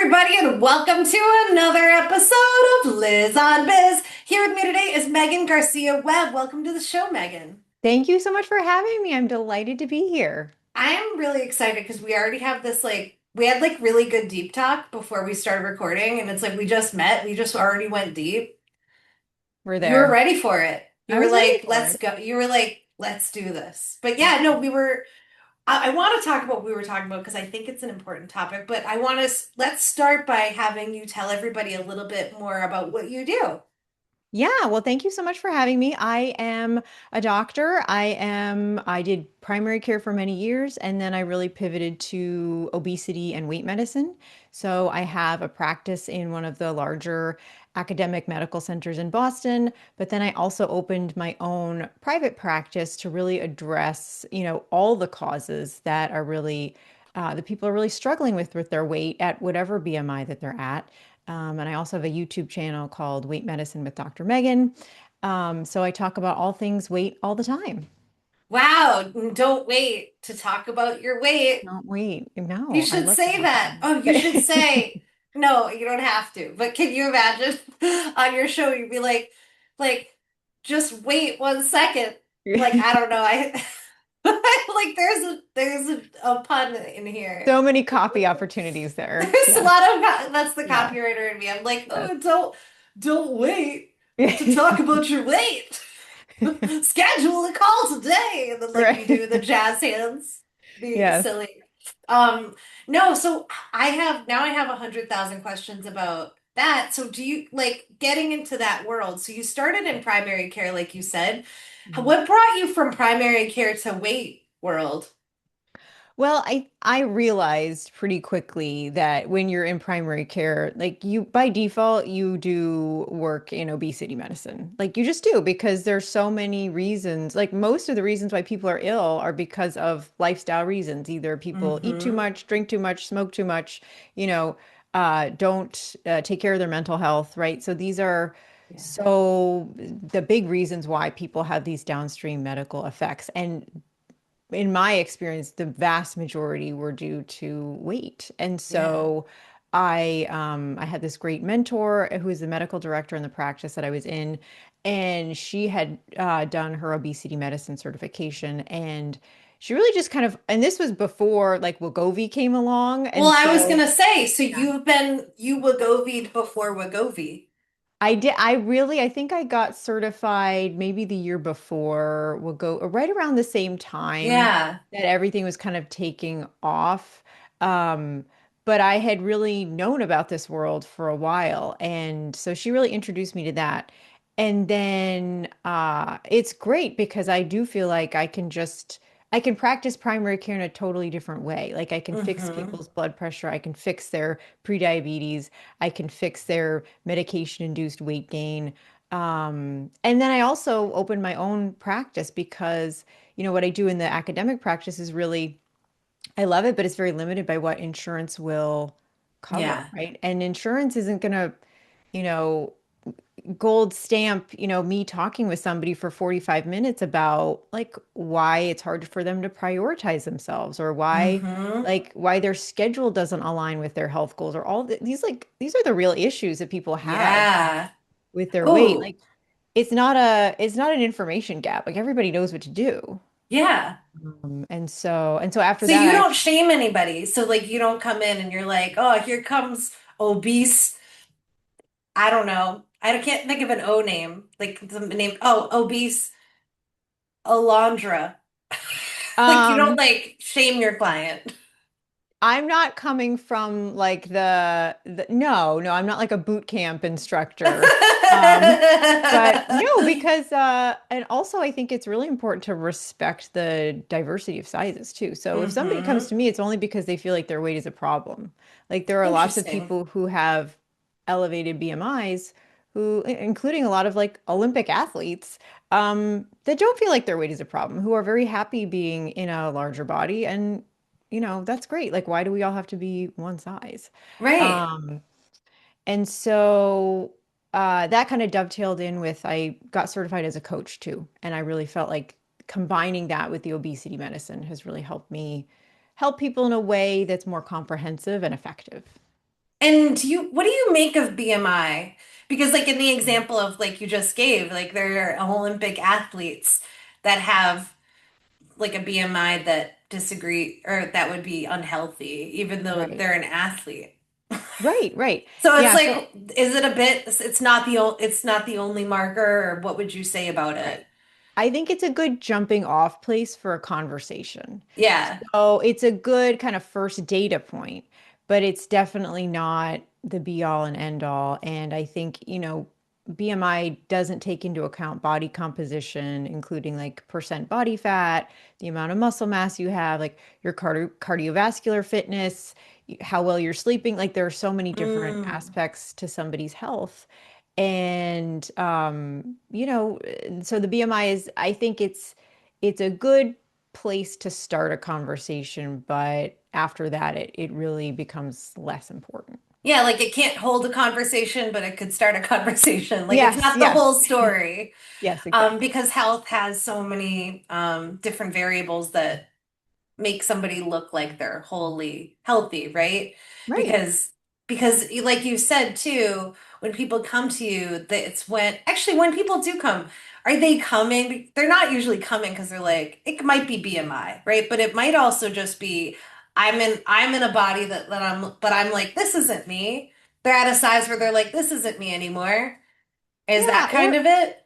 everybody, and welcome to another episode of Liz on Biz. Here with me today is Meghan Garcia-Webb. Welcome to the show, Meghan. Thank you so much for having me. I'm delighted to be here. I am really excited because we already have this we had really good deep talk before we started recording, and it's like we just met, we just already went deep. We're You were there. ready for it. You I were was ready like, for let's it. go. You were like, let's do this. But yeah, no, I want to talk about what we were talking about because I think it's an important topic, but let's start by having you tell everybody a little bit more about what you do. Yeah, well, thank you so much for having me. I am a doctor. I did primary care for many years, and then I really pivoted to obesity and weight medicine. So I have a practice in one of the larger academic medical centers in Boston, but then I also opened my own private practice to really address, all the causes that are really the people are really struggling with their weight at whatever BMI that they're at. And I also have a YouTube channel called Weight Medicine with Dr. Megan. So I talk about all things weight all the time. Wow, don't wait to talk about your weight. Don't wait. You No, I should love to say talk that. about Oh, you should it. say, no, you don't have to. But can you imagine on your show, you'd be like, just wait 1 second. Like, I don't know. I like there's a pun in here. So many copy opportunities there. There's a Yeah. lot of that's the Yeah. copywriter in me. I'm like, Yes. oh, don't wait to talk about your weight. Schedule a call today, and then you do the Right. jazz hands, be Yes. silly. Um, no, so I have 100,000 questions about that. So do you like getting into that world? So you started in primary care, like you said. What brought you from primary care to weight world? Well, I realized pretty quickly that when you're in primary care, like you by default you do work in obesity medicine. Like you just do because there's so many reasons. Like most of the reasons why people are ill are because of lifestyle reasons. Either people eat too Mm-hmm. much, drink too much, smoke too much, you know, don't take care of their mental health, right? So these are Yeah. the big reasons why people have these downstream medical effects. And in my experience, the vast majority were due to weight. And Yeah. so I had this great mentor who is the medical director in the practice that I was in, and she had done her obesity medicine certification, and she really just kind of, and this was before like Wegovy came along, Well, and I was so gonna say, so yeah. you Wegovied before Wegovy. I did. I think I got certified maybe the year before. We'll go right around the same time Yeah. that everything was kind of taking off. Um, but I had really known about this world for a while. And so she really introduced me to that. And then it's great because I do feel like I can practice primary care in a totally different way. Like I can fix Mm-hmm. people's blood pressure, I can fix their prediabetes, I can fix their medication-induced weight gain. And then I also opened my own practice because, what I do in the academic practice is really, I love it, but it's very limited by what insurance will cover, Yeah. right? And insurance isn't going to, you know, gold stamp, me talking with somebody for 45 minutes about like why it's hard for them to prioritize themselves or Mm-hmm. why their schedule doesn't align with their health goals or these are the real issues that people have Yeah. with their weight. Oh, Like it's not an information gap. Like everybody knows what to do. yeah. And so after So that you I don't actually shame anybody. So you don't come in and you're like, oh, here comes obese. I don't know. I can't think of an O name. Like the name, oh, obese Alondra. Like you don't um shame your client. I'm not coming from like no, I'm not like a boot camp instructor. Um, but no, because and also I think it's really important to respect the diversity of sizes too. So if somebody comes Mm-hmm. to me, it's only because they feel like their weight is a problem. Like there are lots of Interesting. people who have elevated BMIs including a lot of like Olympic athletes, that don't feel like their weight is a problem, who are very happy being in a larger body and that's great. Like, why do we all have to be one size? Right. Um, and so that kind of dovetailed in with I got certified as a coach too. And I really felt like combining that with the obesity medicine has really helped me help people in a way that's more comprehensive and effective. And what do you make of BMI? Because like in the example of like you just gave, like there are Olympic athletes that have like a BMI that disagree or that would be unhealthy, even though Right. they're an athlete. Right, right. So it's Yeah, like, so is it a bit, it's not the only marker, or what would you say about it? right. I think it's a good jumping off place for a conversation. Yeah. So it's a good kind of first data point, but it's definitely not the be all and end all. And I think, BMI doesn't take into account body composition, including like percent body fat, the amount of muscle mass you have, like your cardiovascular fitness, how well you're sleeping. Like there are so many different Mm. aspects to somebody's health. And so the BMI is, I think it's a good place to start a conversation, but after that it really becomes less important. Yeah, like it can't hold a conversation, but it could start a conversation. Like it's Yes, not the whole yes. story. Yes, exactly. Because health has so many different variables that make somebody look like they're wholly healthy, right? Right. Because like you said too, when people come to you, that it's when actually when people do come, are they coming? They're not usually coming because they're like, it might be BMI, right? But it might also just be I'm in a body that I'm like, this isn't me. They're at a size where they're like, this isn't me anymore. Is Yeah, that kind or of it?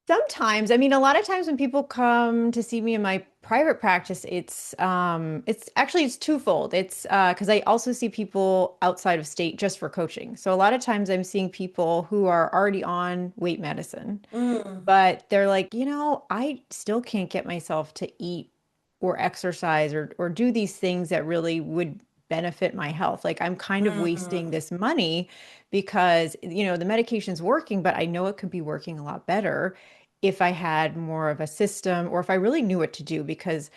sometimes, I mean, a lot of times when people come to see me in my private practice, it's actually it's twofold. It's because I also see people outside of state just for coaching. So a lot of times I'm seeing people who are already on weight medicine, Mm, but they're like, I still can't get myself to eat or exercise or do these things that really would benefit my health. Like I'm kind of wasting mm, this money because, the medication's working, but I know it could be working a lot better if I had more of a system or if I really knew what to do because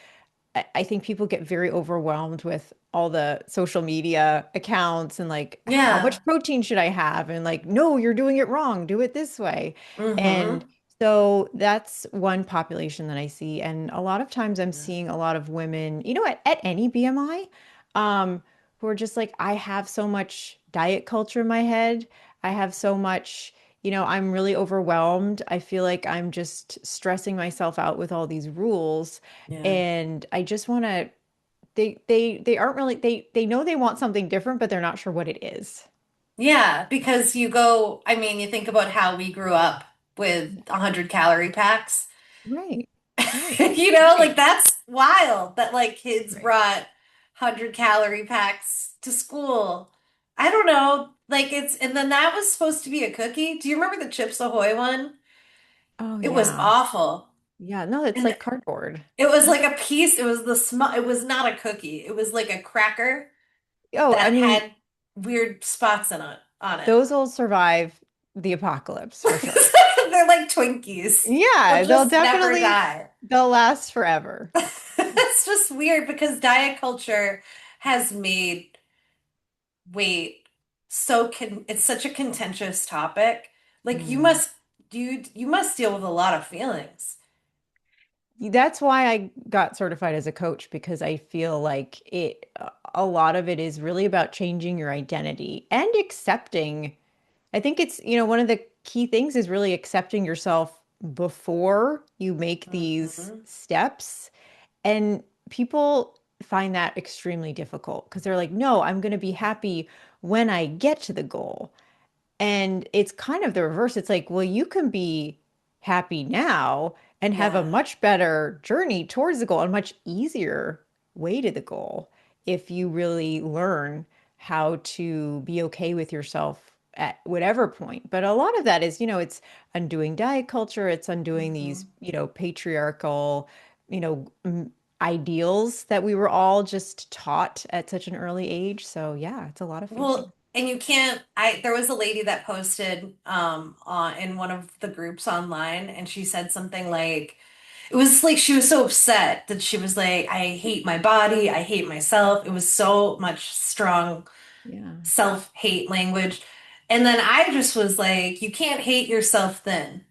I think people get very overwhelmed with all the social media accounts and like how yeah. much protein should I have and like no, you're doing it wrong, do it this way. And Mm-hmm. so that's one population that I see, and a lot of times I'm Yeah. seeing a lot of women, at any BMI, who are just like, I have so much diet culture in my head. I have so much, I'm really overwhelmed. I feel like I'm just stressing myself out with all these rules, Yeah. and I just want to they aren't really they know they want something different, but they're not sure what it is. Yeah, because I mean, you think about how we grew up with Yeah. 100 calorie packs. Right. Right. Like Right. that's wild that like kids Right. brought 100 calorie packs to school. I don't know. Like and then that was supposed to be a cookie. Do you remember the Chips Ahoy one? Oh It was yeah. awful. Yeah. No, it's And like cardboard. it was like a piece, it was not a cookie. It was like a cracker Oh, I that mean, had weird spots on it. those will survive the apocalypse for sure. They're like Twinkies. They'll Yeah, just never die. they'll last forever. It's just weird because diet culture has made weight it's such a contentious topic. Like Mm. you must deal with a lot of feelings. That's why I got certified as a coach because I feel like a lot of it is really about changing your identity and accepting. I think it's, one of the key things is really accepting yourself before you make these Hmm. steps. And people find that extremely difficult because they're like, no, I'm going to be happy when I get to the goal. And it's kind of the reverse. It's like, well, you can be happy now and have a Yeah. much better journey towards the goal, a much easier way to the goal if you really learn how to be okay with yourself at whatever point. But a lot of that is, it's undoing diet culture, it's undoing these, Hmm. patriarchal, you know, ideals that we were all just taught at such an early age. So, yeah, it's a lot of feeling. Well, and you can't there was a lady that posted on in one of the groups online and she said something like it was like she was so upset that she was like, I hate my body, I hate myself. It was so much strong Yeah. self-hate language. And then I just was like, you can't hate yourself then.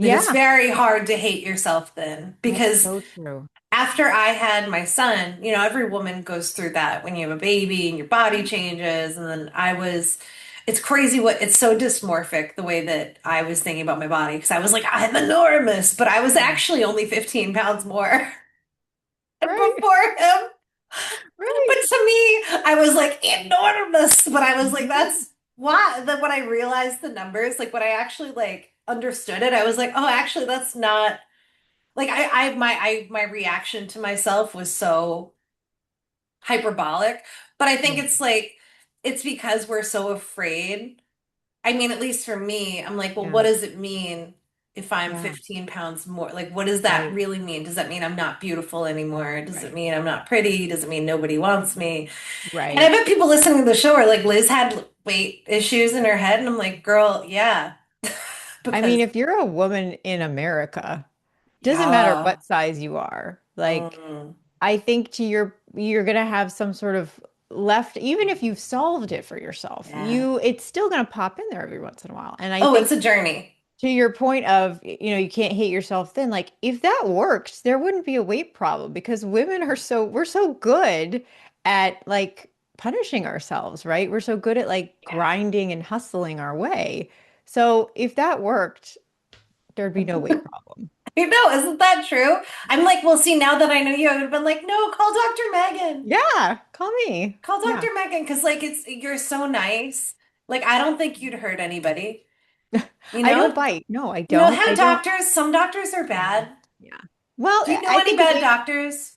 That it's Yeah, very hard to hate yourself then that's because so true. after I had my son, every woman goes through that when you have a baby and your body changes. And then it's crazy it's so dysmorphic the way that I was thinking about my body because I was like, I'm enormous, but I was Yeah. actually only 15 pounds more Right, before him. But right. to me, I was like enormous, but I was like, Yeah, that's why. Then when I realized the numbers, like when I actually like understood it, I was like, oh, actually, that's not like my reaction to myself was so hyperbolic. But I think yeah, it's like it's because we're so afraid. I mean, at least for me, I'm like, well, what yeah, does it mean if I'm yeah. 15 pounds more? Like, what does that Right, really mean? Does that mean I'm not beautiful anymore? Does it right, mean I'm not pretty? Does it mean nobody wants me? And I right. bet people listening to the show are like, Liz had weight issues in her head. And I'm like, girl, yeah. I mean, Because, if you're a woman in America, doesn't matter yeah. what size you are. Like, Mm, I think you're gonna have some sort of left, even if you've solved it for yourself, yeah. it's still gonna pop in there every once in a while. And I Oh, it's think a journey. to your point of, you can't hate yourself thin, like if that worked, there wouldn't be a weight problem because we're so good at like punishing ourselves, right? We're so good at like Yeah. grinding and hustling our way. So if that worked, there'd be no weight problem. You know, isn't that true? I'm like, well, see, now that I know you, I would have been like, no, call Dr. Megan. Yeah, call me. Call Yeah. Dr. Megan because like you're so nice. Like I don't think you'd hurt anybody. You I don't know? bite. No, I You know don't. how I don't. some doctors are Yeah. bad. Yeah. Well, Do you know I any think bad weight, doctors?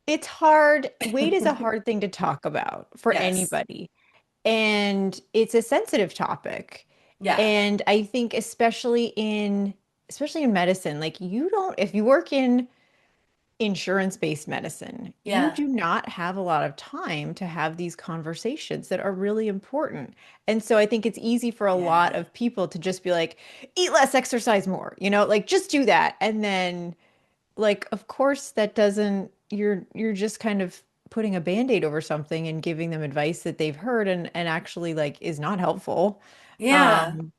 it's hard. Weight is a hard thing to talk about for Yes. anybody. And it's a sensitive topic. Yeah. And I think especially in medicine, like you don't, if you work in insurance-based medicine, you Yeah. do not have a lot of time to have these conversations that are really important. And so I think it's easy for a lot Yeah. of people to just be like, eat less, exercise more, like just do that. And then like, of course, that doesn't, you're just kind of putting a band-aid over something and giving them advice that they've heard and actually like is not helpful. Yeah. Um,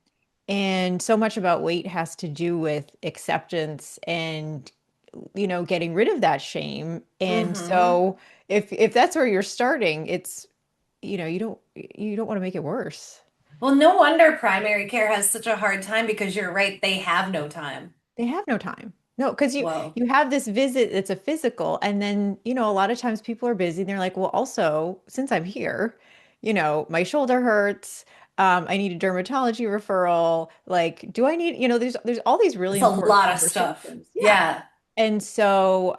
and so much about weight has to do with acceptance and, getting rid of that shame. And Mm-hmm. so if that's where you're starting, it's, you don't want to make it worse. Well, no wonder primary care has such a hard time because you're right, they have no time. They have no time. No, because you Whoa. you have this visit that's a physical, and then, a lot of times people are busy and they're like, well, also, since I'm here, my shoulder hurts. I need a dermatology referral. Like, do I need, there's all these really It's a important lot of stuff. conversations. Yeah. Yeah. And so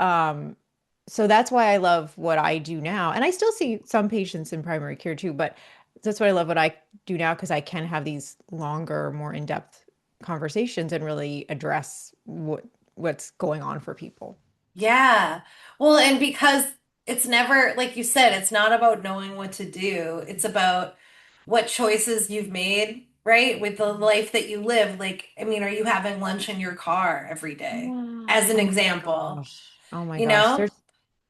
that's why I love what I do now. And I still see some patients in primary care too, but that's why I love what I do now because I can have these longer, more in-depth conversations and really address what's going on for people. Yeah. Well, and because it's never, like you said, it's not about knowing what to do. It's about what choices you've made, right? With the life that you live. Like, I mean, are you having lunch in your car every day? Yeah. As an Oh my example, gosh. Oh my you gosh. know?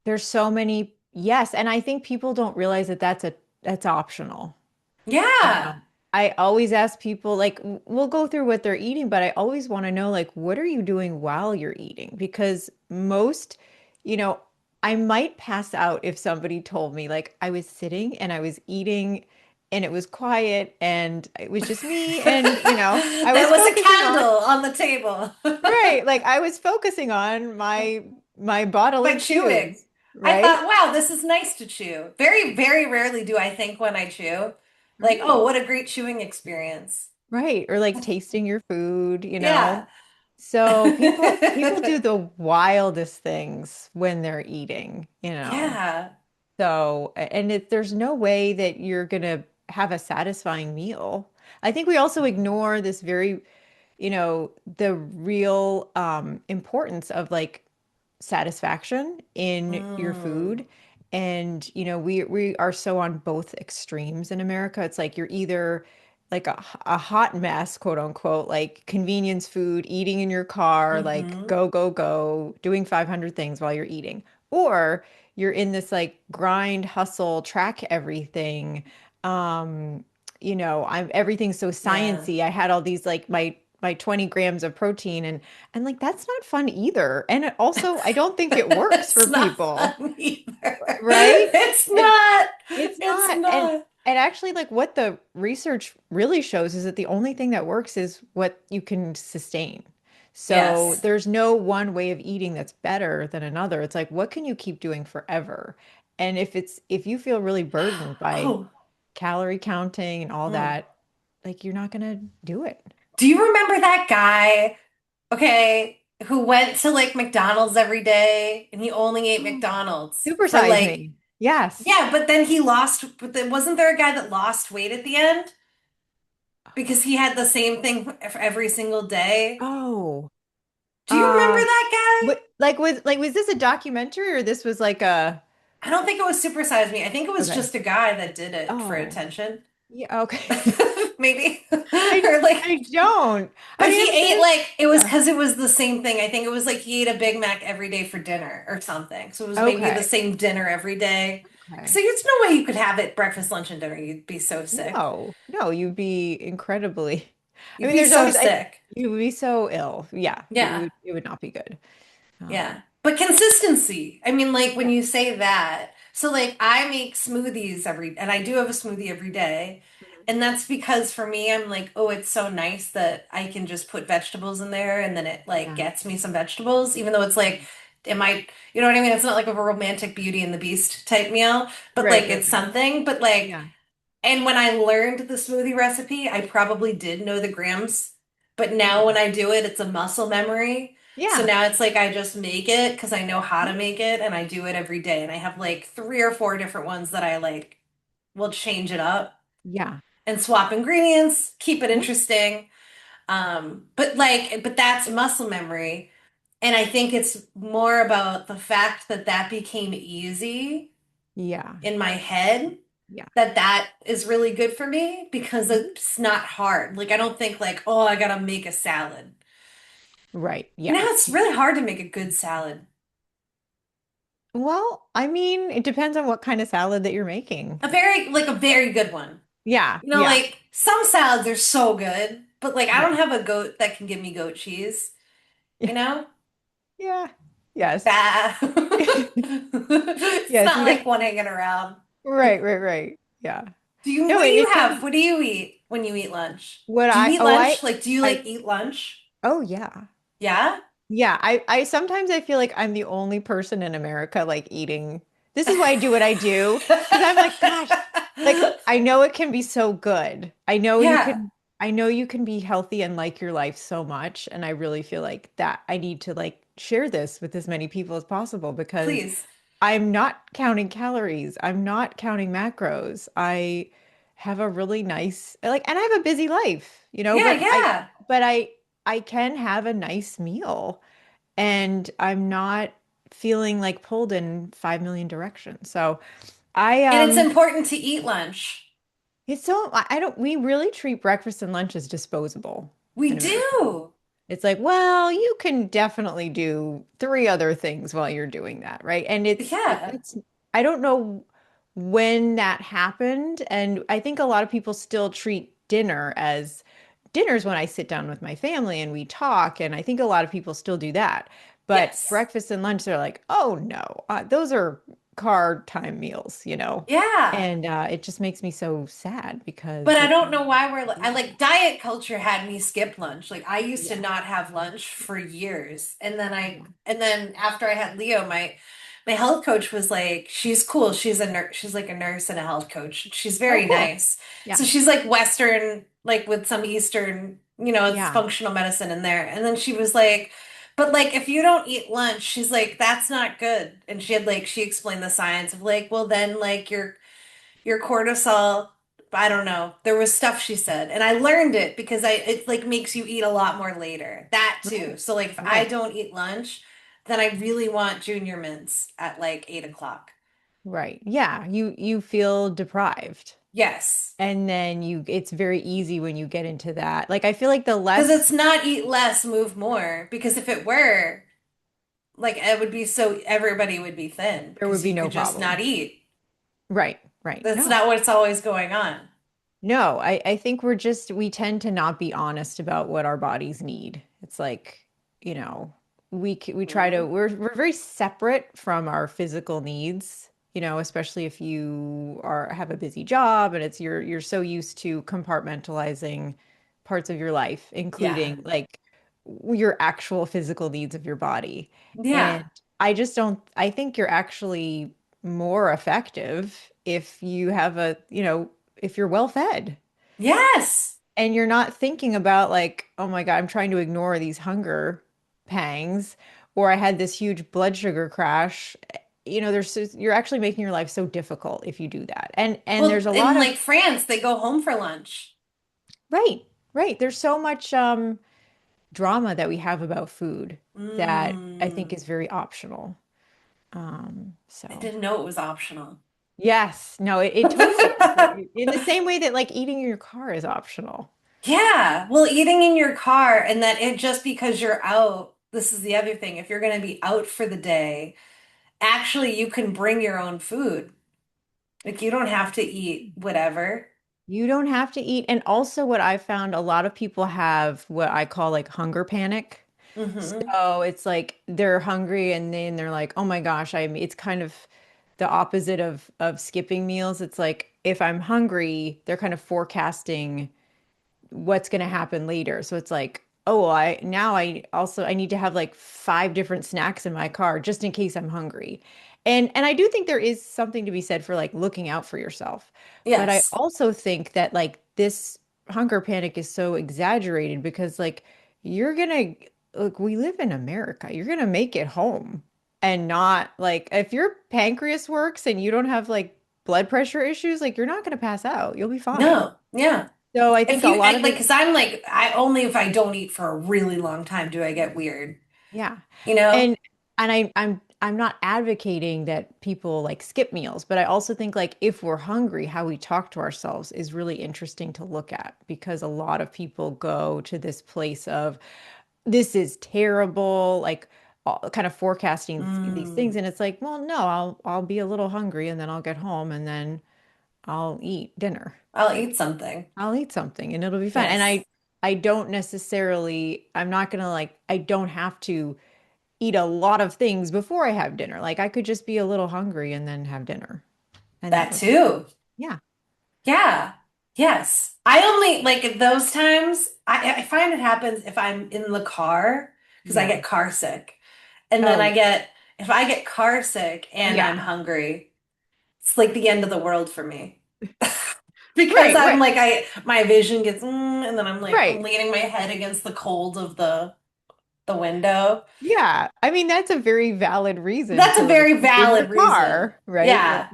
There's so many, yes, and I think people don't realize that that's optional. Yeah. I always ask people, like, we'll go through what they're eating, but I always want to know, like, what are you doing while you're eating? Because most, you know, I might pass out if somebody told me, like, I was sitting and I was eating and it was quiet and it was just me and, I There was was a focusing on, candle on the table. right, like I was focusing on my By bodily chewing. cues, I right? thought, wow, this is nice to chew. Very, very rarely do I think when I chew, like, Right. oh, what a great chewing experience. Right. Or like tasting your food. Yeah. So people do the wildest things when they're eating. Yeah. So, and there's no way that you're gonna have a satisfying meal. I think we also ignore this the real importance of like satisfaction in your Mm. food. And we are so on both extremes in America. It's like you're either like a hot mess, quote unquote, like convenience food, eating in your car, like Hmm. go, go, go, doing 500 things while you're eating. Or you're in this like grind, hustle, track everything. I'm everything's so Yeah. sciencey. I had all these like my 20 grams of protein and like that's not fun either. And it also, I don't think it works It's for not people, fun either. right? It's It not. it's It's not. not. And actually like what the research really shows is that the only thing that works is what you can sustain. So Yes. there's no one way of eating that's better than another. It's like what can you keep doing forever? And if you feel really burdened by Oh, calorie counting and all mm. that, like you're not gonna do it. Do you remember that guy, okay, who went to like McDonald's every day and he only ate Oh, McDonald's for supersize like, me. Yes. yeah, but then he lost, but then wasn't there a guy that lost weight at the end? Because he had the same thing for every single day. Oh. Do you remember that What was this a documentary or this was like a guy? I don't think it was Super Size Me. I think it was okay. just a guy that did it for Oh. attention. Yeah, okay. Maybe. I Or like, I don't. I but mean, he I'm ate sure. like, it was Yeah. because it was the same thing. I think it was like he ate a Big Mac every day for dinner or something. So it was maybe the Okay. same dinner every day. So Okay. there's no way you could have it breakfast, lunch, and dinner. You'd be so sick. No. No, you'd be incredibly. I You'd mean, be there's so always sick. you would be so ill. Yeah. Yeah. It would not be good. Yeah. Um, But consistency. I mean, like when yeah. you say that, so like I make smoothies and I do have a smoothie every day. Mhm. And that's because for me, I'm like, oh, it's so nice that I can just put vegetables in there and then it like Yeah. gets me some vegetables, even though it's like, it might, you know what I mean? It's not like a romantic Beauty and the Beast type meal, but like Right, right, it's right. something. But like, Yeah. and when I learned the smoothie recipe, I probably did know the grams, but now when Mm. I do it, it's a muscle memory. So Yeah. now it's like I just make it because I know how to Yeah. make it and I do it every day. And I have like three or four different ones that I like will change it up Yeah. and swap ingredients, keep it Yeah. interesting. But that's muscle memory. And I think it's more about the fact that that became easy Yeah. in my head Yeah. that is really good for me because Mhm. it's not hard. Like I don't think like, oh, I gotta make a salad. Right. You know, Yeah. it's really hard to make a good salad. Well, I mean, it depends on what kind of salad that you're making. A very good one. Yeah, You know, yeah, like some salads are so good, but like I don't yeah. have a goat that can give me goat cheese, you know? Yeah. Yes. Bah. It's Yes, not you got like one hanging around. right, right, right. Yeah. No, What do you it have? can What do you eat when you eat lunch? what Do you I eat oh lunch? Like, do you like I eat lunch? oh yeah. Yeah? Yeah, I sometimes I feel like I'm the only person in America like eating. This is why I do what I do because I'm like, gosh, like I know it can be so good. Yeah, I know you can be healthy and like your life so much, and I really feel like that I need to like share this with as many people as possible because please. I'm not counting calories. I'm not counting macros. I have a really nice like and I have a busy life, you know, Yeah, yeah. but I can have a nice meal and I'm not feeling like pulled in 5 million directions. So I And it's important to eat lunch. it's so I don't we really treat breakfast and lunch as disposable We in America. do. It's like, well, you can definitely do three other things while you're doing that, right? And Yeah. it's I don't know when that happened, and I think a lot of people still treat dinner's when I sit down with my family and we talk, and I think a lot of people still do that. But Yes. breakfast and lunch, they're like, oh no, those are car time meals, you know? Yeah. And it just makes me so sad But because I it's don't know why I yeah, like diet culture had me skip lunch. Like I used to yeah, not have lunch for years. yeah. And then after I had Leo, my health coach was like, she's cool. She's a nurse. She's like a nurse and a health coach. She's Oh, very cool. nice. Yeah, So she's like Western, like with some Eastern, you know, it's yeah. functional medicine in there. And then she was like, but like if you don't eat lunch, she's like, that's not good. And she explained the science of like, well then like your cortisol, I don't know. There was stuff she said, and I learned it because it like makes you eat a lot more later. That too. Right, So like if I right, don't eat lunch, then I really want junior mints at like 8 o'clock. right. Yeah, you feel deprived. Yes. And then it's very easy when you get into that. Like I feel like the Because less it's not eat less, move more. Because if it were, like it would be so everybody would be thin there would because be you no could just not problem. eat. Right, right. That's No. not what's always going on. No, I think we tend to not be honest about what our bodies need. It's like, you know, we try to Mm. we're very separate from our physical needs, especially if you have a busy job and it's you're so used to compartmentalizing parts of your life, Yeah. including like your actual physical needs of your body. Yeah. And I think you're actually more effective if you have if you're well fed Yes. and you're not thinking about like, oh my God, I'm trying to ignore these hunger pangs, or I had this huge blood sugar crash. You're actually making your life so difficult if you do that. And Well, there's a lot in of like France, they go home for lunch. right, right. There's so much drama that we have about food that I think Mm. is very optional. I So didn't know it was optional. yes, no, it totally is. In the same way that like eating in your car is optional. Yeah. Well, eating in your car and that it just because you're out, this is the other thing. If you're going to be out for the day, actually you can bring your own food. Like you don't have to eat whatever. You don't have to eat. And also, what I found a lot of people have what I call like hunger panic. Hmm. So it's like they're hungry and then they're like, oh my gosh, it's kind of the opposite of skipping meals. It's like if I'm hungry, they're kind of forecasting what's going to happen later. So it's like, oh, well, I need to have like five different snacks in my car just in case I'm hungry. And I do think there is something to be said for like looking out for yourself. But I Yes. also think that like this hunger panic is so exaggerated because like you're gonna look, we live in America. You're gonna make it home and not like if your pancreas works and you don't have like blood pressure issues, like you're not gonna pass out. You'll be fine. No. Yeah. So I If think a you lot I, of like, it, because I'm like, I only if I don't eat for a really long time do I get weird, yeah. you know? And I'm not advocating that people like skip meals, but I also think like if we're hungry, how we talk to ourselves is really interesting to look at because a lot of people go to this place of this is terrible, like kind of forecasting these things, Mm, and it's like, well, no, I'll be a little hungry and then I'll get home and then I'll eat dinner. I'll Like eat something. I'll eat something and it'll be fine. And Yes. I don't necessarily, I'm not gonna like, I don't have to eat a lot of things before I have dinner. Like I could just be a little hungry and then have dinner. And that That would, too. yeah. Yeah. Yes. I only like at those times, I find it happens if I'm in the car because I Yeah. get car sick. And then Oh, yeah. if I get car sick and I'm Yeah. hungry, it's like the end of the world for me. Because Right, I'm right, like my vision gets and then I'm right. leaning my head against the cold of the window. Yeah. I mean, that's a very valid reason That's to a like very be in the valid reason. car, right? Like, Yeah.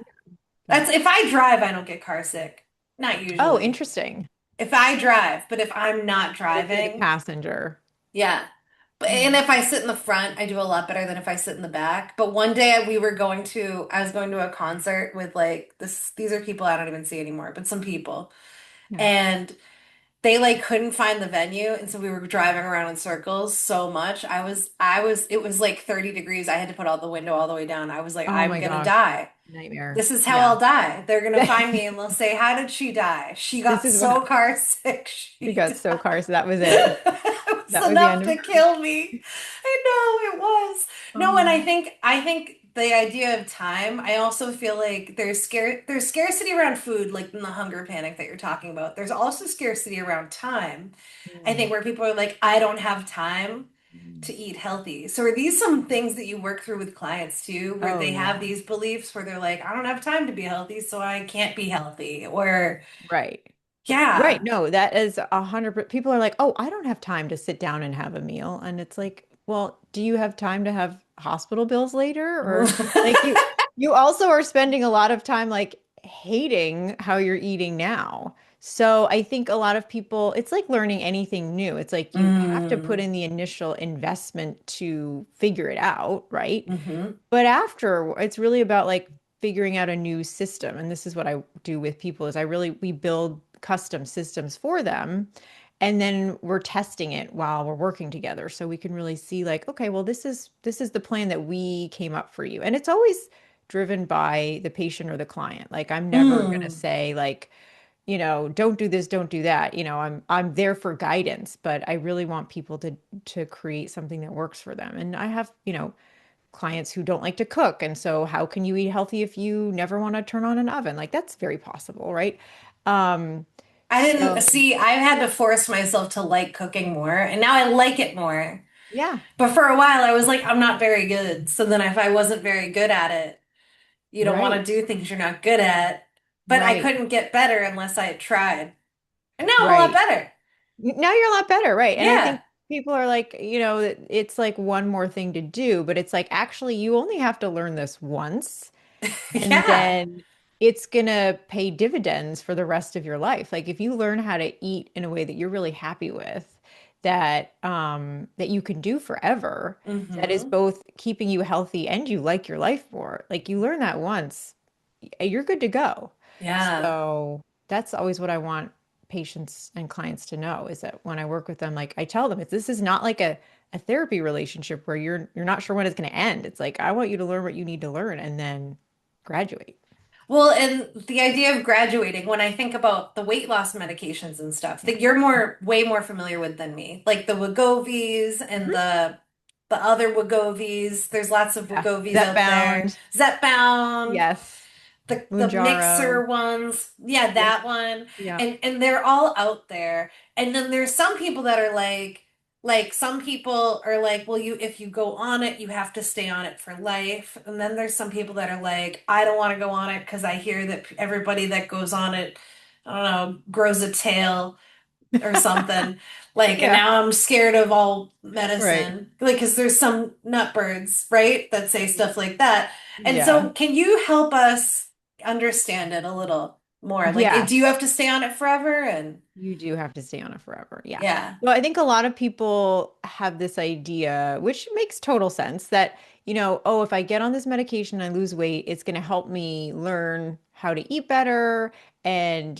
but That's if I drive, I don't get car sick. Not oh, usually. interesting. If I drive, but if I'm not If you're the driving, passenger. yeah. And Hmm. if I sit in the front, I do a lot better than if I sit in the back. But one day I was going to a concert with like these are people I don't even see anymore, but some people. Yeah. And they like couldn't find the venue. And so we were driving around in circles so much. It was like 30 degrees. I had to put all the window all the way down. I was like, Oh I'm my gonna gosh. die. Nightmare. This is how Yeah. I'll die. They're gonna find me and they'll say, how did she die? She This got is what so car sick, she she got so died. car, so that was it. It was That was the end enough of to her. kill me. I know it was. No, and Oh, I think the idea of time, I also feel like there's scarcity around food, like in the hunger panic that you're talking about. There's also scarcity around time. I think mm, where people are like, I don't have time mm. to eat healthy. So are these some things that you work through with clients too, where Oh they have yeah. these beliefs where they're like, I don't have time to be healthy, so I can't be healthy? Or Right. Right. yeah. No, that is 100. People are like, oh, I don't have time to sit down and have a meal. And it's like, well, do you have time to have hospital bills later? Or like you also are spending a lot of time like hating how you're eating now. So I think a lot of people, it's like learning anything new. It's like you have to put Mm, in the initial investment to figure it out, right? hmm. But after, it's really about like figuring out a new system. And this is what I do with people is we build custom systems for them. And then we're testing it while we're working together. So we can really see like, okay, well, this is the plan that we came up for you. And it's always driven by the patient or the client. Like I'm never gonna Mm, say like, don't do this, don't do that. I'm there for guidance, but I really want people to create something that works for them. And I have, clients who don't like to cook. And so how can you eat healthy if you never want to turn on an oven? Like that's very possible, right? Um, I didn't so see, I had to force myself to like cooking more, and now I like it more. yeah, But for a while, I was like, I'm not very good. So then, if I wasn't very good at it, you don't want to right, do things you're not good at. But I right, couldn't get better unless I had tried. And now I'm a lot right. better. Now you're a lot better, right? And I Yeah. think people are like, it's like one more thing to do, but it's like actually you only have to learn this once. And Yeah. then it's gonna pay dividends for the rest of your life. Like if you learn how to eat in a way that you're really happy with, that you can do forever, that is Hmm. both keeping you healthy and you like your life more. Like you learn that once, you're good to go. Yeah. So that's always what I want patients and clients to know is that when I work with them, like I tell them, this is not like a therapy relationship where you're not sure when it's going to end. It's like I want you to learn what you need to learn and then graduate. Well, and the idea of graduating, when I think about the weight loss medications and stuff that you're way more familiar with than me, like the Wegovy's and Mhm. the other Wegovy's. There's lots of Yeah. Wegovy's Zep out there. bound. Zepbound, Yes. the Mounjaro. mixer ones, yeah, Yep. that one, Yeah. and they're all out there. And then there's some people that are like some people are like, well, you if you go on it, you have to stay on it for life. And then there's some people that are like, I don't want to go on it because I hear that everybody that goes on it, I don't know, grows a tail or something. Like, and Yeah. now I'm scared of all Right. medicine. Like, because there's some nutbirds, right, that say stuff like that. And Yeah. so, can you help us understand it a little more? Like, do you Yes. have to stay on it forever? And You do have to stay on it forever. Yeah. yeah. Well, I think a lot of people have this idea, which makes total sense, that, oh, if I get on this medication and I lose weight, it's going to help me learn how to eat better and,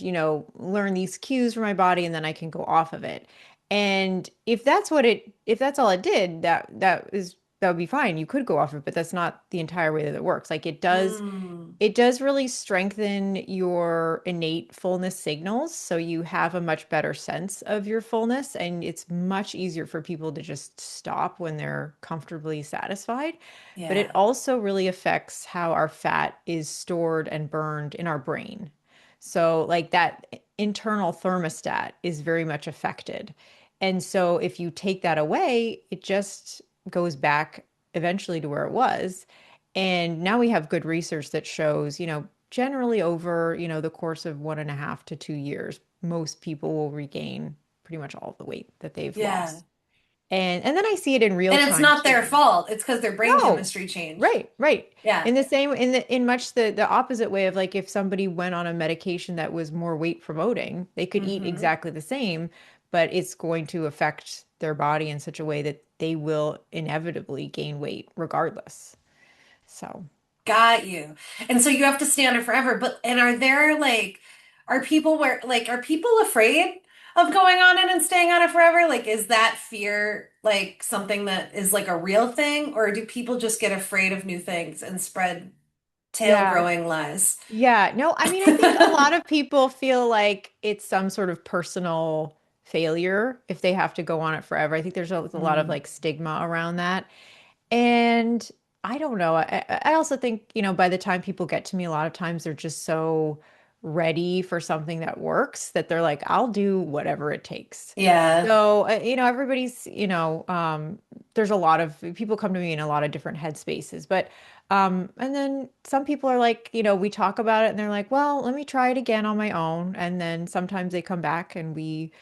learn these cues for my body and then I can go off of it. And if that's all it did, that would be fine. You could go off of it, but that's not the entire way that it works. Like Mm, it does really strengthen your innate fullness signals. So you have a much better sense of your fullness, and it's much easier for people to just stop when they're comfortably satisfied. But it yeah. also really affects how our fat is stored and burned in our brain. So, like that internal thermostat is very much affected. And so, if you take that away, it just goes back eventually to where it was. And now we have good research that shows, generally over, the course of 1.5 to 2 years, most people will regain pretty much all of the weight that they've Yeah. lost. And then I see it in real And it's time not their too. fault. It's because their brain No. chemistry changed. Right, right. Yeah. In the same in much the opposite way of like if somebody went on a medication that was more weight promoting, they could eat Hmm. exactly the same, but it's going to affect their body in such a way that they will inevitably gain weight regardless. So, Got you. And so you have to stay on it forever. But and are there like are people afraid of going on it and staying on it forever? Like is that fear like something that is like a real thing, or do people just get afraid of new things and spread tail yeah. growing lies? Yeah, no, I mean, I think a lot of people feel like it's some sort of personal failure if they have to go on it forever. I think there's a lot of Mm, like stigma around that. And I don't know. I also think, by the time people get to me, a lot of times they're just so ready for something that works that they're like, I'll do whatever it takes. yeah. So, everybody's, there's a lot of people come to me in a lot of different headspaces, but, and then some people are like, we talk about it and they're like, well, let me try it again on my own. And then sometimes they come back and we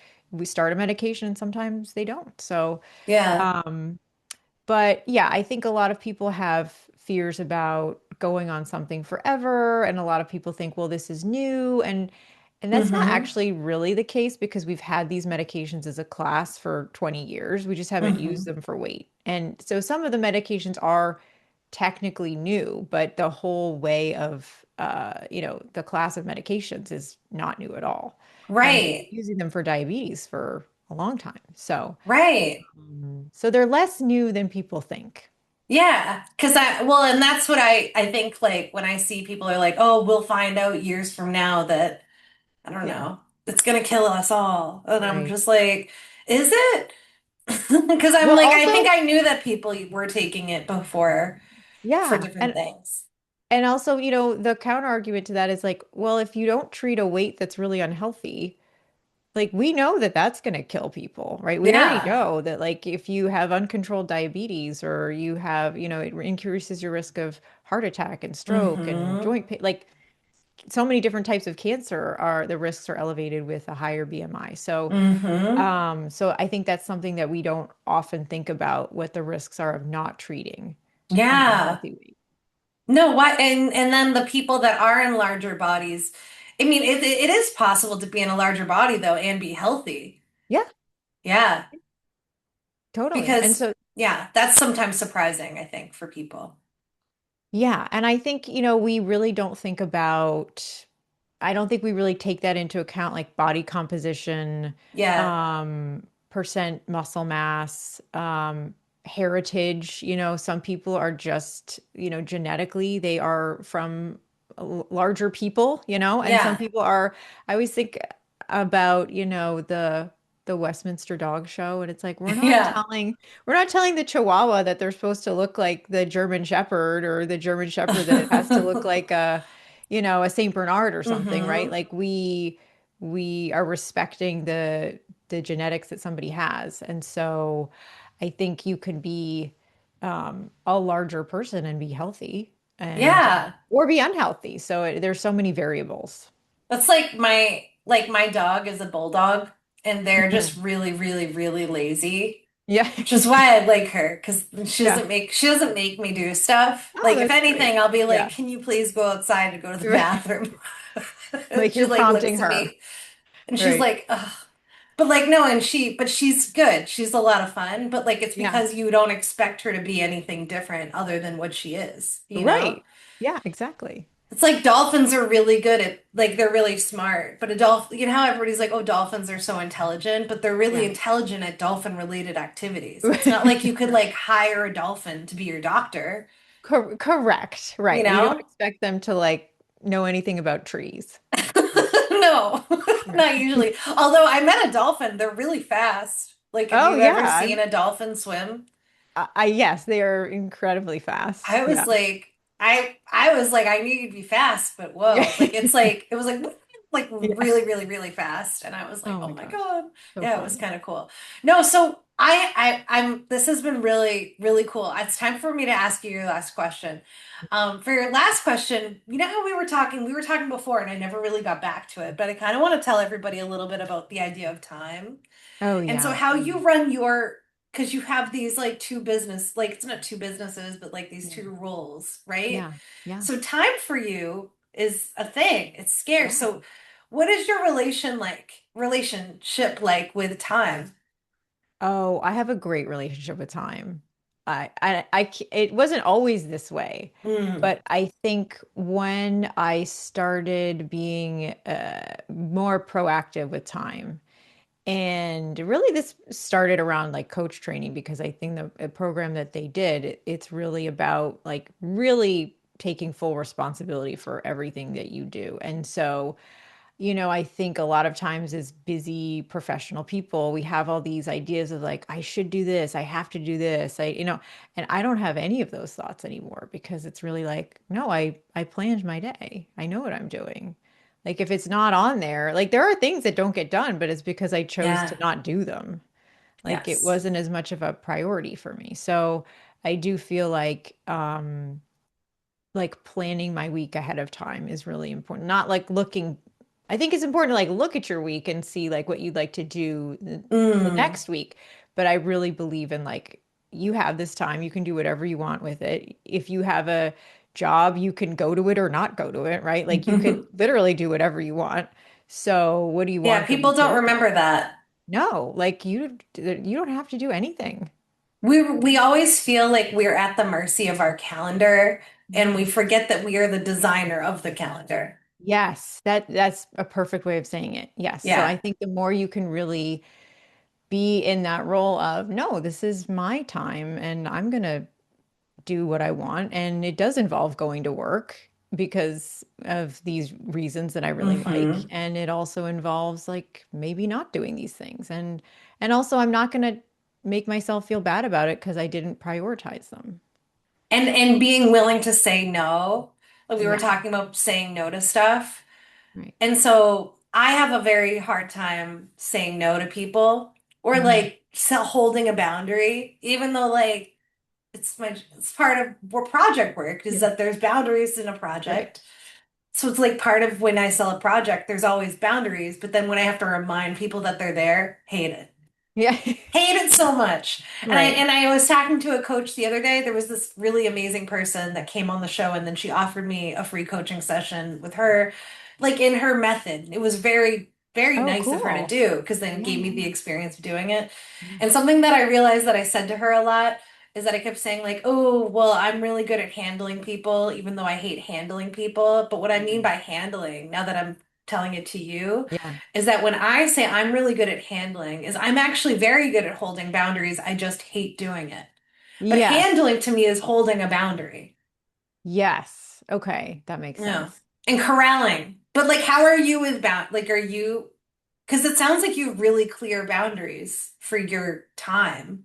start a medication and sometimes they don't. So, Yeah. um, but yeah, I think a lot of people have fears about going on something forever, and a lot of people think, well, this is new, and that's not Hmm. actually really the case because we've had these medications as a class for 20 years. We just haven't used Hmm. them for weight. And so some of the medications are technically new, but the whole way of the class of medications is not new at all. And we've been Right. using them for diabetes for a long time. Right. So they're less new than people think. Yeah, because and that's what I think like when I see people are like, "Oh, we'll find out years from now that I don't Yeah. know. It's gonna kill us all. And I'm Right. just like, is it? Because I'm Well, like, I think also, I knew that people were taking it before for yeah. different things. And also, the counter argument to that is like, well, if you don't treat a weight that's really unhealthy, like we know that that's going to kill people, right? We already Yeah. know that like if you have uncontrolled diabetes or you have, it increases your risk of heart attack and stroke and Mm-hmm. joint pain, like so many different types of cancer are the risks are elevated with a higher BMI. So, Mm-hmm. so I think that's something that we don't often think about what the risks are of not treating an Yeah. unhealthy weight. No, why? And then the people that are in larger bodies, I mean, it is possible to be in a larger body though and be healthy. Yeah, Yeah. totally. And Because so yeah, that's sometimes surprising, I think, for people. yeah, and I think, we really don't think about, I don't think we really take that into account, like body composition, Yeah. percent muscle mass, heritage. Some people are just, genetically, they are from larger people, and some Yeah. people are, I always think about, the Westminster Dog Show, and it's like Yeah. we're not telling the Chihuahua that they're supposed to look like the German Shepherd or the German Shepherd that it has to look like a Saint Bernard or something, right? Mm-hmm. Like we are respecting the genetics that somebody has. And so I think you could be a larger person and be healthy and Yeah. or be unhealthy. So there's so many variables. That's like my dog is a bulldog and they're just Mhm. really, really, really lazy. Yeah. Which is why I like her because Yeah. she doesn't make me do stuff. Oh, Like if that's anything, great. I'll be like, Yeah. "Can you please go outside and go to the Right. bathroom?" And Like she you're like looks prompting at her. me and she's Right. like, "Ugh." But like no, but she's good. She's a lot of fun. But like it's Yeah. because you don't expect her to be anything different other than what she is, you know? Right. Yeah, exactly. It's like dolphins are really good at like they're really smart, but a dolphin, you know how everybody's like, oh, dolphins are so intelligent, but they're really Yeah. intelligent at dolphin related activities. It's not like you could like hire a dolphin to be your doctor, Correct. you Right. We don't know? expect them to like know anything about trees. No, Right. not usually. Although I met a dolphin, they're really fast. Like, have Oh you ever yeah. seen a dolphin swim? Yes, they are incredibly fast. I Yeah. was like, I was like, I knew you'd be fast, but Yeah. whoa, like it's like it was like Yeah. really, really, really fast, and I was like, Oh oh my my gosh. God, So yeah, it was fun. kind of cool. No, so I'm this has been really, really cool. It's time for me to ask you your last question. For your last question, you know how we were talking before, and I never really got back to it, but I kind of want to tell everybody a little bit about the idea of time. Oh And so yeah. how you Mm. run your, because you have these like like it's not two businesses, but like these Yeah. two roles, right? Yeah. Yeah. So time for you is a thing. It's scarce. Yeah. So what is your relationship like with time? Oh, I have a great relationship with time. It wasn't always this way, Mm, but I think when I started being more proactive with time, and really this started around like coach training because I think the program that they did, it's really about like really taking full responsibility for everything that you do. And so I think a lot of times as busy professional people, we have all these ideas of like, I should do this, I have to do this, and I don't have any of those thoughts anymore because it's really like, no, I planned my day. I know what I'm doing. Like if it's not on there, like there are things that don't get done, but it's because I chose to yeah. not do them. Like it Yes. wasn't as much of a priority for me. So I do feel like planning my week ahead of time is really important. Not like looking, I think it's important to like look at your week and see like what you'd like to do the Mm. next week. But I really believe in like you have this time, you can do whatever you want with it. If you have a job, you can go to it or not go to it, right? Like you could literally do whatever you want. So what do you Yeah, want the people week to don't look remember like? that. No, like you don't have to do anything. We always feel like we're at the mercy of our calendar and we Mhm. forget that we are the designer of the calendar. Yes, that's a perfect way of saying it. Yes. So Yeah. I think the more you can really be in that role of, no, this is my time and I'm gonna do what I want. And it does involve going to work. because of these reasons that I really like. Hmm. And it also involves like maybe not doing these things. And also I'm not going to make myself feel bad about it because I didn't prioritize them. And being willing to say no. Like we were Yeah. talking about saying no to stuff. Right. And so I have a very hard time saying no to people or Hmm. like holding a boundary, even though like it's part of project work is Yeah. that there's boundaries in a Right. project. So it's like part of when I sell a project, there's always boundaries, but then when I have to remind people that they're there, hate it. Yeah. Hate it so much. And I Right. and I was talking to a coach the other day. There was this really amazing person that came on the show and then she offered me a free coaching session with her, like in her method. It was very, very Oh, nice of her to cool. do because then it Yeah, gave me yeah, the yeah. experience of doing it. Yeah. And something that I realized that I said to her a lot is that I kept saying like, "Oh, well, I'm really good at handling people, even though I hate handling people." But what I mean Mhm. by handling, now that I'm telling it to you, Yeah. is that when I say I'm really good at handling, is I'm actually very good at holding boundaries. I just hate doing it. But Yes. handling to me is holding a boundary. Yes. Okay. That makes Yeah. sense. And corralling. But like, how are you with like, are you, because it sounds like you have really clear boundaries for your time.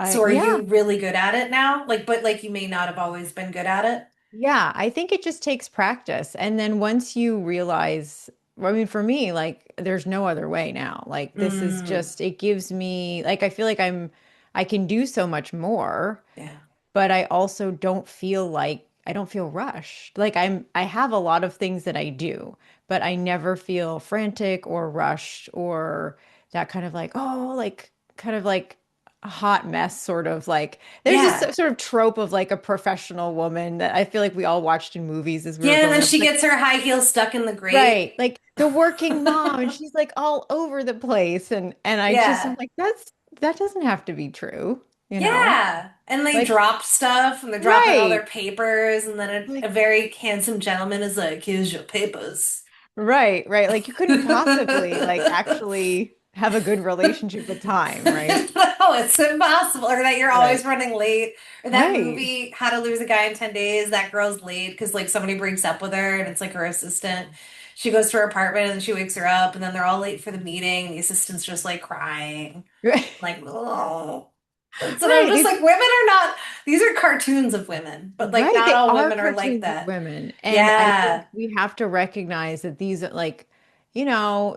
So are Yeah. you really good at it now? Like, but like you may not have always been good at it. Yeah, I think it just takes practice. And then once you realize, I mean, for me, like, there's no other way now. Like, this is Mm, just, it gives me, like, I feel like I can do so much more, yeah. but I also don't feel like, I don't feel rushed. Like, I have a lot of things that I do, but I never feel frantic or rushed or that kind of like, oh, like, kind of like, a hot mess sort of like there's this Yeah. sort of trope of like a professional woman that I feel like we all watched in movies as we were Yeah. And growing then up. she Like, gets her high heels stuck in the grate. right, like the working mom, and she's like all over the place, and I'm Yeah. like, that doesn't have to be true, you know? Yeah. And they Like, drop stuff and they're dropping all right, their papers. And then like, a very handsome gentleman is like, here's your papers. right, right. Like you couldn't possibly like actually have a good relationship with time, right? No, it's impossible. Or that you're always Right, running late. Or that right. movie, How to Lose a Guy in 10 Days, that girl's late because like somebody breaks up with her and it's like her assistant. She goes to her apartment and she wakes her up and then they're all late for the meeting. The assistant's just like crying. Right. Like, oh. So I'm Right. just like, women are not, these are cartoons of women, but like Right, not they all are women are like cartoons of that. women. And I think Yeah. we have to recognize that these are like,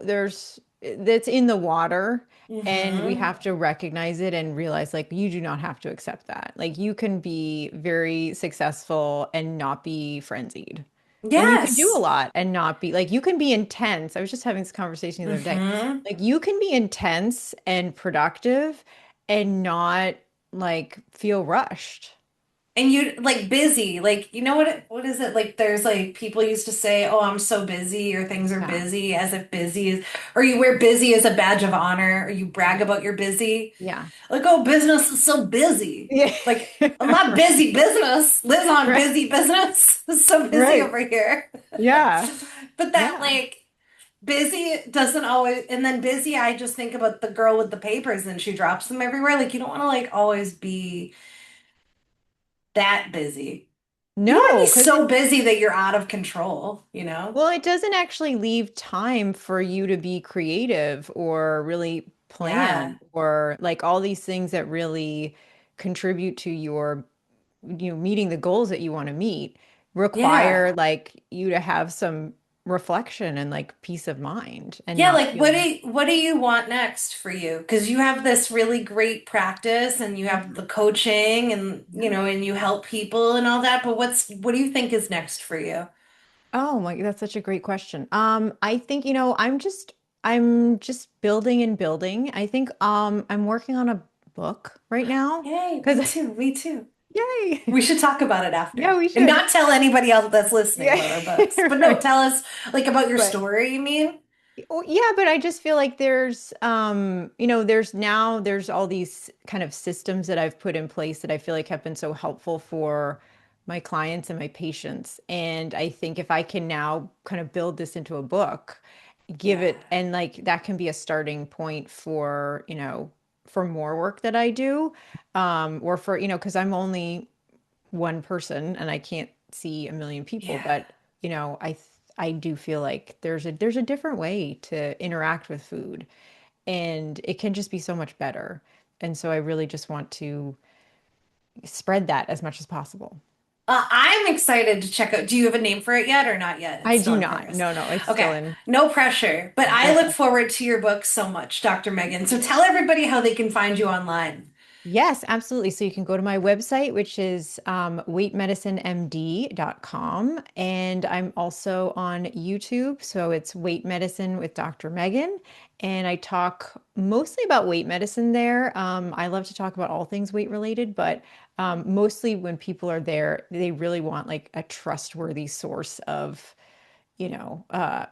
there's that's in the water and we Hmm. have to recognize it and realize like you do not have to accept that. Like you can be very successful and not be frenzied. And you can do a Yes. lot and not be like you can be intense. I was just having this conversation the other day. Hmm. Like you can be intense and productive and not like feel rushed. And you like busy, like you know what is it? Like there's like people used to say, "Oh, I'm so busy," or things are Yeah. busy, as if busy is, or you wear busy as a badge of honor, or you brag Right. about your busy. Yeah. Like, oh, business is so busy. Yeah. Like, I'm not Right. busy business. Liz on Right. busy business. It's so busy Right. over here. Yeah. But that Yeah. like busy doesn't always, and then busy, I just think about the girl with the papers and she drops them everywhere. Like, you don't want to like always be that busy. You don't want No, to be because so busy that you're out of control, you know? well, it doesn't actually leave time for you to be creative or really Yeah. plan or like all these things that really contribute to your, meeting the goals that you want to meet Yeah. require like you to have some reflection and like peace of mind and Yeah, not like feel. what do you want next for you? Because you have this really great practice and you have Mhm. the coaching and you Yeah. know and you help people and all that, but what do you think is next for you? Oh my, that's such a great question. I think, I'm just building and building. I think I'm working on a book right now Yay, me because too, me too. yay. We should talk about it Yeah, after. we And should. not tell anybody else that's listening Yeah. about our books. But no, Right. tell us like about your But story, you mean? oh, yeah, but I just feel like there's all these kind of systems that I've put in place that I feel like have been so helpful for my clients and my patients. And I think if I can now kind of build this into a book, give Yeah. it, and like that can be a starting point for, for more work that I do, or for, because I'm only one person and I can't see a million people, Yeah. I do feel like there's a different way to interact with food, and it can just be so much better. And so I really just want to spread that as much as possible. I'm excited to check out. Do you have a name for it yet or not yet? It's I still do in not. progress. No, no, it's still Okay, in no pressure. But I no look pressure. forward to your book so much, Dr. Megan. So tell everybody how they can find you online. Yes, absolutely. So you can go to my website, which is weightmediциnemd.com. And I'm also on YouTube. So it's Weight Medicine with Dr. Megan. And I talk mostly about weight medicine there. I love to talk about all things weight related, but mostly when people are there, they really want like a trustworthy source of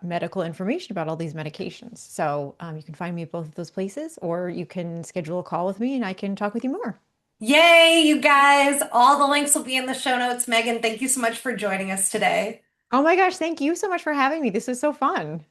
medical information about all these medications. So you can find me at both of those places, or you can schedule a call with me and I can talk with you more. Yay, you guys. All the links will be in the show notes. Megan, thank you so much for joining us today. Oh my gosh, thank you so much for having me. This is so fun.